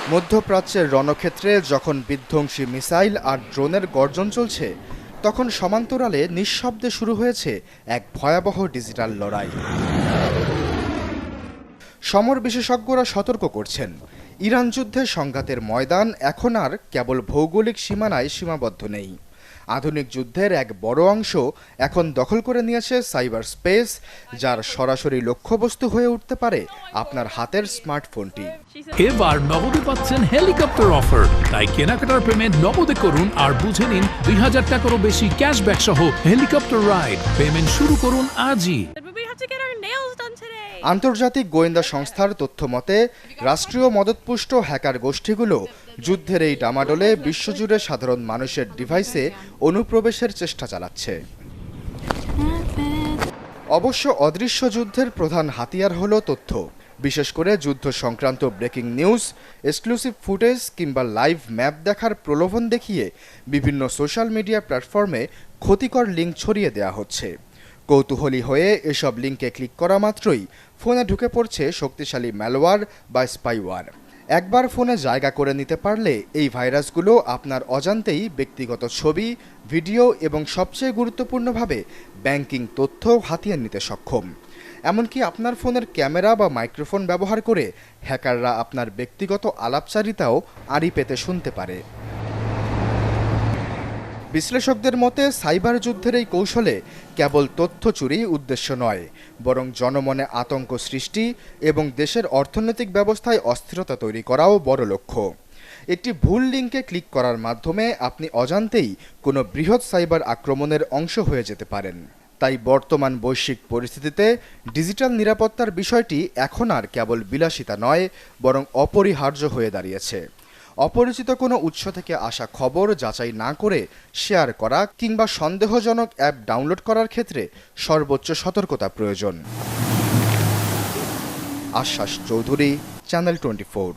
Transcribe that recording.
মধ্যপ্রাচ্যের রণক্ষেত্রে যখন বিধ্বংসী মিসাইল আর ড্রোনের গর্জন চলছে, তখন সমান্তরালে নিঃশব্দে শুরু হয়েছে এক ভয়াবহ ডিজিটাল লড়াই। সমর বিশেষজ্ঞরা সতর্ক করছেন, ইরান যুদ্ধের সংঘাতের ময়দান এখন আর কেবল ভৌগোলিক সীমানায় সীমাবদ্ধ নেই। আধুনিক যুদ্ধের এক বড় অংশ এখন দখল করে নিয়েছে সাইবার স্পেস, যার সরাসরি লক্ষ্যবস্তু হয়ে উঠতে পারে আপনার হাতের স্মার্টফোনটি। এবার নগদে পাচ্ছেন হেলিকপ্টার অফার, তাই কেনাকাটার পেমেন্ট নগদে করুন আর বুঝে নিন ২০০০ টাকারও বেশি ক্যাশব্যাক সহ হেলিকপ্টার রাইড। পেমেন্ট শুরু করুন আজই। আন্তর্জাতিক গোয়েন্দা সংস্থার তথ্য মতে, রাষ্ট্রীয় মদতপুষ্ট হ্যাকার গোষ্ঠীগুলো যুদ্ধের এই ডামাডোলে বিশ্বজুড়ে সাধারণ মানুষের ডিভাইসে অনুপ্রবেশের চেষ্টা চালাচ্ছে। অবশ্য অদৃশ্য যুদ্ধের প্রধান হাতিয়ার হলো তথ্য, বিশেষ করে যুদ্ধ সংক্রান্ত ব্রেকিং নিউজ, এক্সক্লুসিভ ফুটেজ কিংবা লাইভ ম্যাপ দেখার প্রলোভন দেখিয়ে বিভিন্ন সোশ্যাল মিডিয়া প্ল্যাটফর্মে ক্ষতিকর লিঙ্ক ছড়িয়ে দেওয়া হচ্ছে। কৌতূহলী হয়ে এসব লিঙ্কে ক্লিক করা মাত্রই ফোনে ঢুকে পড়ছে শক্তিশালী ম্যালওয়্যার বা স্পাইওয়্যার। একবার ফোনে জায়গা করে নিতে পারলে এই ভাইরাসগুলো আপনার অজান্তেই ব্যক্তিগত ছবি, ভিডিও এবং সবচেয়ে গুরুত্বপূর্ণভাবে ব্যাংকিং তথ্য হাতিয়ে নিতে সক্ষম। এমনকি আপনার ফোনের ক্যামেরা বা মাইক্রোফোন ব্যবহার করে হ্যাকাররা আপনার ব্যক্তিগত আলাপচারিতাও আড়ি পেতে শুনতে পারে। বিশ্লেষকদের মতে, সাইবার যুদ্ধের এই কৌশলে কেবল তথ্য চুরি উদ্দেশ্য নয়, বরং জনমনে আতঙ্ক সৃষ্টি এবং দেশের অর্থনৈতিক ব্যবস্থায় অস্থিরতা তৈরি করাও বড় লক্ষ্য। একটি ভুল লিঙ্কে ক্লিক করার মাধ্যমে আপনি অজান্তেই কোনো বৃহৎ সাইবার আক্রমণের অংশ হয়ে যেতে পারেন। তাই বর্তমান বৈশ্বিক পরিস্থিতিতে ডিজিটাল নিরাপত্তার বিষয়টি এখন আর কেবল বিলাসিতা নয়, বরং অপরিহার্য হয়ে দাঁড়িয়েছে। অপরিচিত কোনো উৎস থেকে আসা খবর যাচাই না করে শেয়ার করা কিংবা সন্দেহজনক অ্যাপ ডাউনলোড করার ক্ষেত্রে সর্বোচ্চ সতর্কতা প্রয়োজন। আশ্বাস চৌধুরী, চ্যানেল 24।